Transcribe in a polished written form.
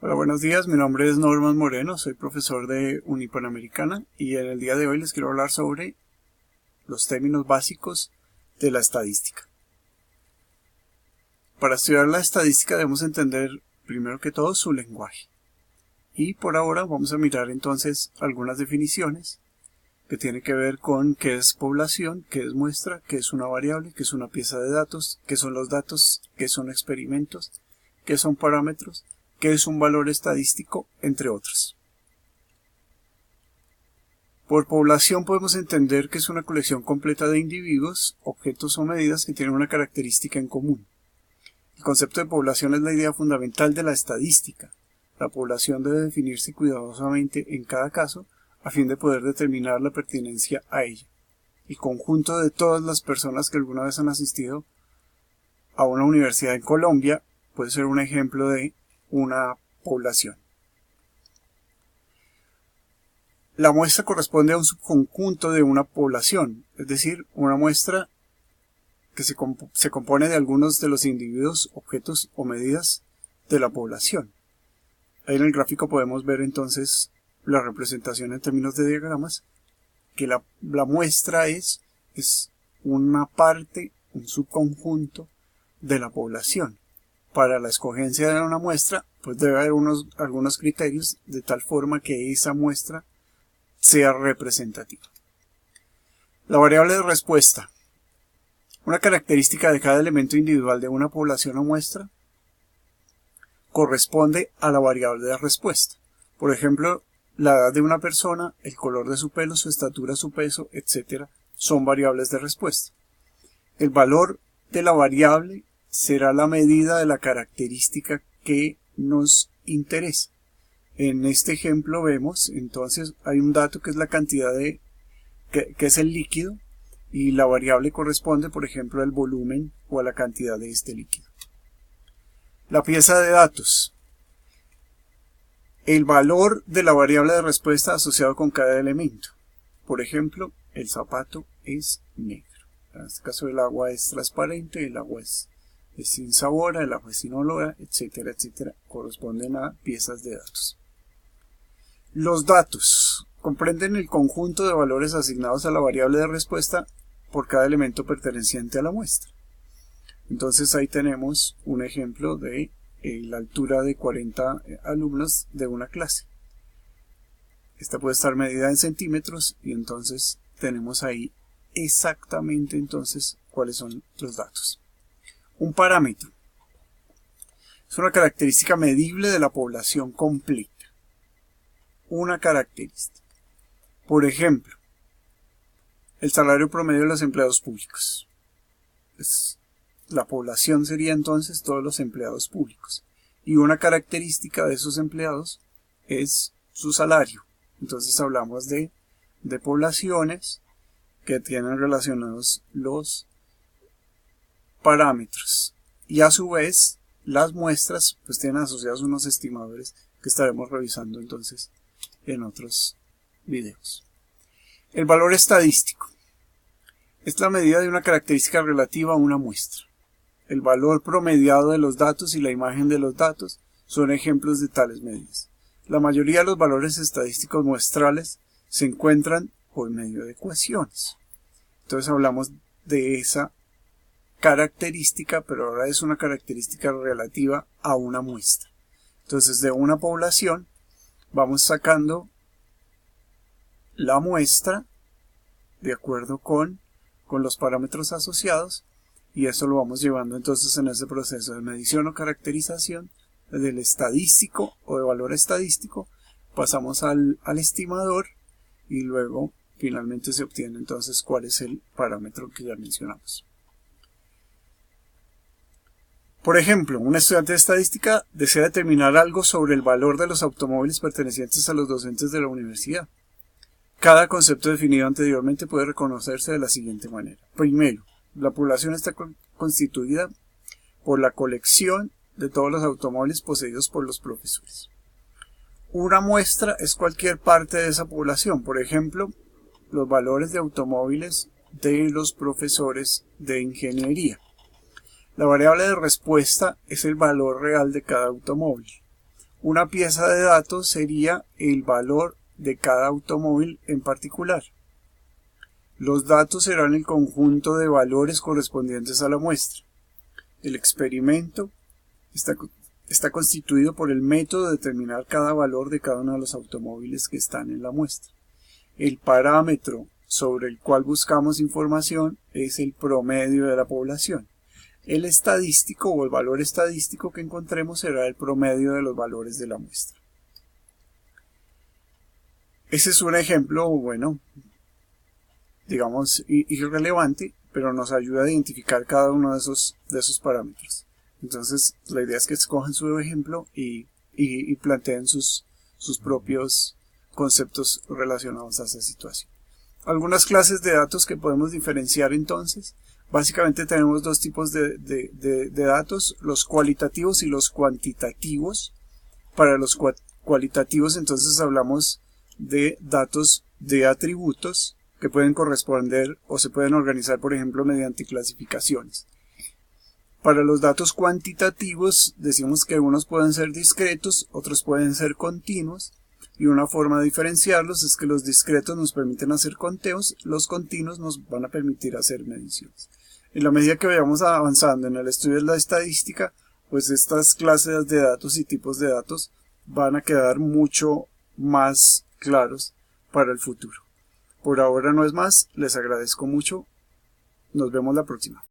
Hola, buenos días. Mi nombre es Norman Moreno, soy profesor de Unipanamericana y en el día de hoy les quiero hablar sobre los términos básicos de la estadística. Para estudiar la estadística debemos entender primero que todo su lenguaje. Y por ahora vamos a mirar entonces algunas definiciones que tienen que ver con qué es población, qué es muestra, qué es una variable, qué es una pieza de datos, qué son los datos, qué son experimentos, qué son parámetros, qué es un valor estadístico, entre otros. Por población podemos entender que es una colección completa de individuos, objetos o medidas que tienen una característica en común. El concepto de población es la idea fundamental de la estadística. La población debe definirse cuidadosamente en cada caso a fin de poder determinar la pertinencia a ella. El conjunto de todas las personas que alguna vez han asistido a una universidad en Colombia puede ser un ejemplo de una población. La muestra corresponde a un subconjunto de una población, es decir, una muestra que se compone de algunos de los individuos, objetos o medidas de la población. Ahí en el gráfico podemos ver entonces la representación en términos de diagramas, que la muestra es una parte, un subconjunto de la población. Para la escogencia de una muestra, pues debe haber algunos criterios de tal forma que esa muestra sea representativa. La variable de respuesta. Una característica de cada elemento individual de una población o muestra corresponde a la variable de respuesta. Por ejemplo, la edad de una persona, el color de su pelo, su estatura, su peso, etc. son variables de respuesta. El valor de la variable será la medida de la característica que nos interesa. En este ejemplo vemos, entonces, hay un dato que es la cantidad que es el líquido, y la variable corresponde, por ejemplo, al volumen o a la cantidad de este líquido. La pieza de datos. El valor de la variable de respuesta asociado con cada elemento. Por ejemplo, el zapato es negro. En este caso el agua es transparente, el agua es sin sabor, el agua es sin olor, etcétera, etcétera. Corresponden a piezas de datos. Los datos comprenden el conjunto de valores asignados a la variable de respuesta por cada elemento perteneciente a la muestra. Entonces ahí tenemos un ejemplo de la altura de 40 alumnos de una clase. Esta puede estar medida en centímetros y entonces tenemos ahí exactamente entonces cuáles son los datos. Un parámetro es una característica medible de la población completa. Una característica. Por ejemplo, el salario promedio de los empleados públicos. La población sería entonces todos los empleados públicos. Y una característica de esos empleados es su salario. Entonces hablamos de poblaciones que tienen relacionados los parámetros. Y a su vez, las muestras pues tienen asociados unos estimadores que estaremos revisando entonces en otros videos. El valor estadístico es la medida de una característica relativa a una muestra. El valor promediado de los datos y la imagen de los datos son ejemplos de tales medidas. La mayoría de los valores estadísticos muestrales se encuentran por medio de ecuaciones. Entonces hablamos de esa característica, pero ahora es una característica relativa a una muestra. Entonces de una población vamos sacando la muestra de acuerdo con los parámetros asociados, y eso lo vamos llevando entonces en ese proceso de medición o caracterización del estadístico o de valor estadístico. Pasamos al estimador y luego finalmente se obtiene entonces cuál es el parámetro que ya mencionamos. Por ejemplo, un estudiante de estadística desea determinar algo sobre el valor de los automóviles pertenecientes a los docentes de la universidad. Cada concepto definido anteriormente puede reconocerse de la siguiente manera. Primero, la población está constituida por la colección de todos los automóviles poseídos por los profesores. Una muestra es cualquier parte de esa población, por ejemplo, los valores de automóviles de los profesores de ingeniería. La variable de respuesta es el valor real de cada automóvil. Una pieza de datos sería el valor de cada automóvil en particular. Los datos serán el conjunto de valores correspondientes a la muestra. El experimento está constituido por el método de determinar cada valor de cada uno de los automóviles que están en la muestra. El parámetro sobre el cual buscamos información es el promedio de la población. El estadístico o el valor estadístico que encontremos será el promedio de los valores de la muestra. Ese es un ejemplo, bueno, digamos irrelevante, pero nos ayuda a identificar cada uno de esos parámetros. Entonces, la idea es que escojan su ejemplo y planteen sus propios conceptos relacionados a esa situación. Algunas clases de datos que podemos diferenciar entonces. Básicamente tenemos dos tipos de datos, los cualitativos y los cuantitativos. Para los cualitativos entonces hablamos de datos de atributos que pueden corresponder o se pueden organizar, por ejemplo, mediante clasificaciones. Para los datos cuantitativos decimos que unos pueden ser discretos, otros pueden ser continuos, y una forma de diferenciarlos es que los discretos nos permiten hacer conteos, los continuos nos van a permitir hacer mediciones. En la medida que vayamos avanzando en el estudio de la estadística, pues estas clases de datos y tipos de datos van a quedar mucho más claros para el futuro. Por ahora no es más, les agradezco mucho, nos vemos la próxima.